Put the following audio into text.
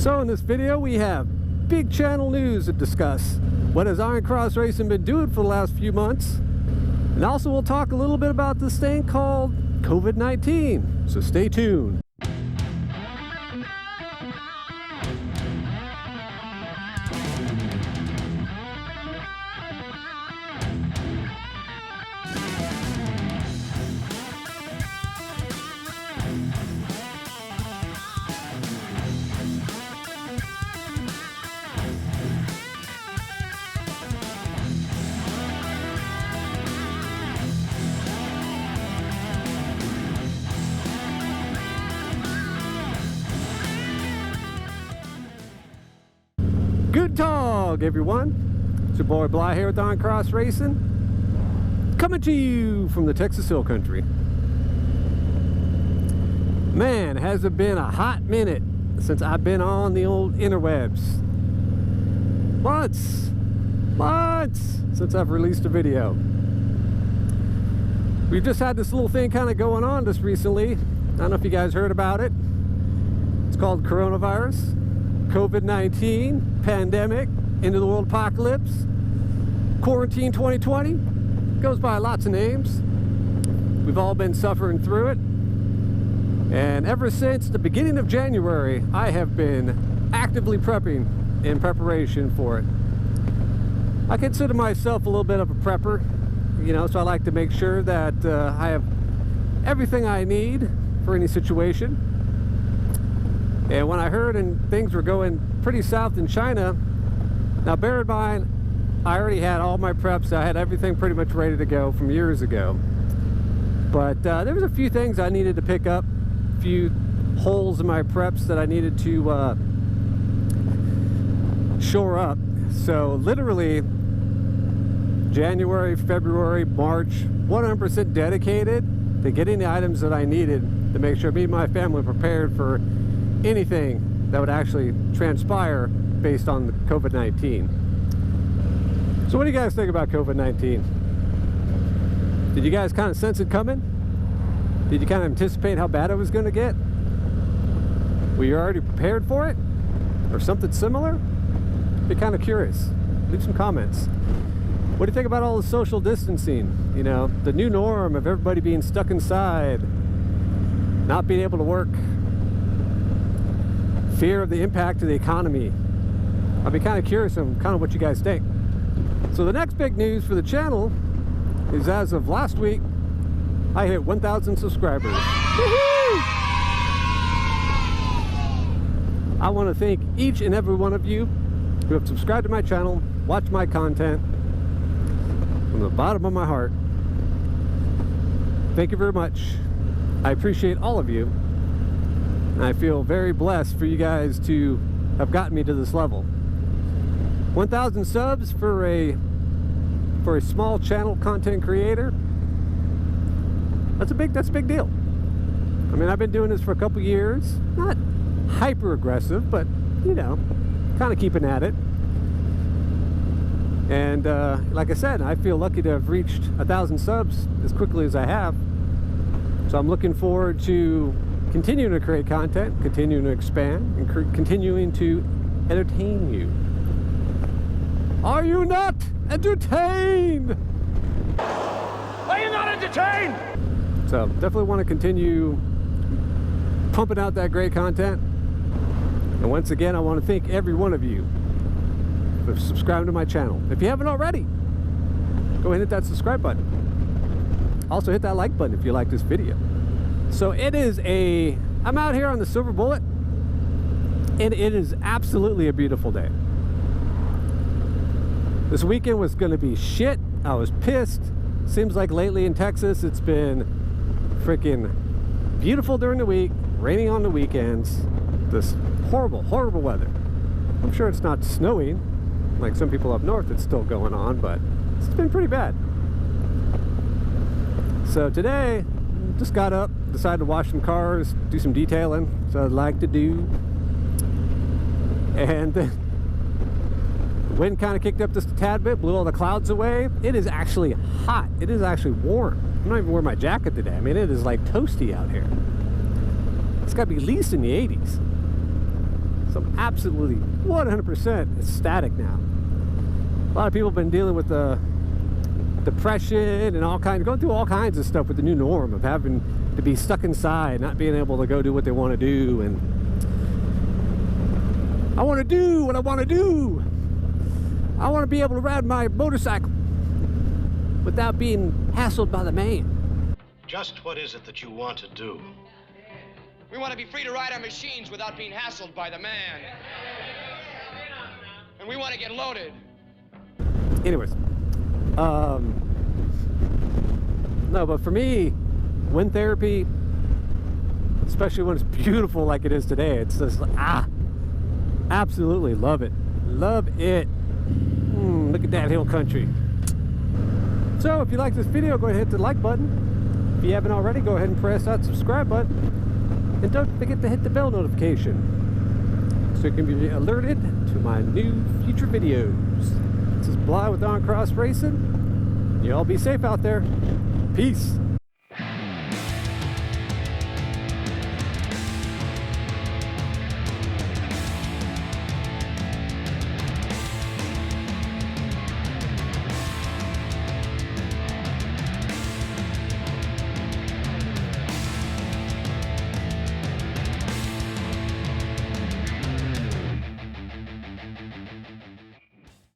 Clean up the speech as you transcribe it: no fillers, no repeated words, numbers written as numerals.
So in this video we have big channel news to discuss. What has IronCross-Racing been doing for the last few months? And also we'll talk a little bit about this thing called COVID-19. So stay tuned. Good dog, everyone. It's your boy Bly here with IronCross-Racing, coming to you from the Texas Hill Country. Man, has it been a hot minute since I've been on the old interwebs. Months since I've released a video. We've just had this little thing kind of going on just recently. I don't know if you guys heard about it. It's called coronavirus. COVID-19, pandemic, end of the world apocalypse, quarantine 2020, goes by lots of names. We've all been suffering through it. And ever since the beginning of January, I have been actively prepping in preparation for it. I consider myself a little bit of a prepper, you know, so I like to make sure that I have everything I need for any situation. And when I heard and things were going pretty south in China, now bear in mind, I already had all my preps. I had everything pretty much ready to go from years ago. But there was a few things I needed to pick up, a few holes in my preps that I needed to shore up. So literally, January, February, March, 100% dedicated to getting the items that I needed to make sure me and my family were prepared for anything that would actually transpire based on the COVID-19. So what do you guys think about COVID-19? Did you guys kind of sense it coming? Did you kind of anticipate how bad it was going to get? Were you already prepared for it? Or something similar? Be kind of curious. Leave some comments. What do you think about all the social distancing? You know, the new norm of everybody being stuck inside, not being able to work, fear of the impact of the economy. I'll be kind of curious on kind of what you guys think. So the next big news for the channel is, as of last week, I hit 1,000 subscribers. Woohoo! I want to thank each and every one of you who have subscribed to my channel, watched my content, from the bottom of my heart. Thank you very much. I appreciate all of you. I feel very blessed for you guys to have gotten me to this level. 1,000 subs for a small channel content creator. That's a big deal. I mean, I've been doing this for a couple years. Not hyper aggressive, but you know, kind of keeping at it. And like I said, I feel lucky to have reached 1,000 subs as quickly as I have. So I'm looking forward to continuing to create content, continuing to expand, and continuing to entertain you. Are you not entertained? Are you not entertained? So definitely want to continue pumping out that great content. And once again, I want to thank every one of you for subscribing to my channel. If you haven't already, go ahead and hit that subscribe button. Also hit that like button if you like this video. So I'm out here on the Silver Bullet, and it is absolutely a beautiful day. This weekend was going to be shit. I was pissed. Seems like lately in Texas it's been freaking beautiful during the week, raining on the weekends. This horrible weather. I'm sure it's not snowing like some people up north. It's still going on, but it's been pretty bad. So today, just got up, decided to wash some cars, do some detailing, so I'd like to do. And then the wind kind of kicked up just a tad bit, blew all the clouds away. It is actually hot. It is actually warm. I'm not even wearing my jacket today. I mean, it is like toasty out here. It's got to be at least in the 80s. So I'm absolutely 100% ecstatic now. A lot of people have been dealing with depression and going through all kinds of stuff with the new norm of having to be stuck inside, not being able to go do what they want to do. And I want to do what I want to do. I want to be able to ride my motorcycle without being hassled by the man. Just what is it that you want to do? We want to be free to ride our machines without being hassled by the man. And we want to get loaded. Anyways, no, but for me, wind therapy, especially when it's beautiful like it is today, it's just absolutely love it. Love it. Look at that hill country. So if you like this video, go ahead and hit the like button. If you haven't already, go ahead and press that subscribe button. And don't forget to hit the bell notification so you can be alerted to my new future videos. This is Bly with IronCross Racing. You all be safe out there. Peace.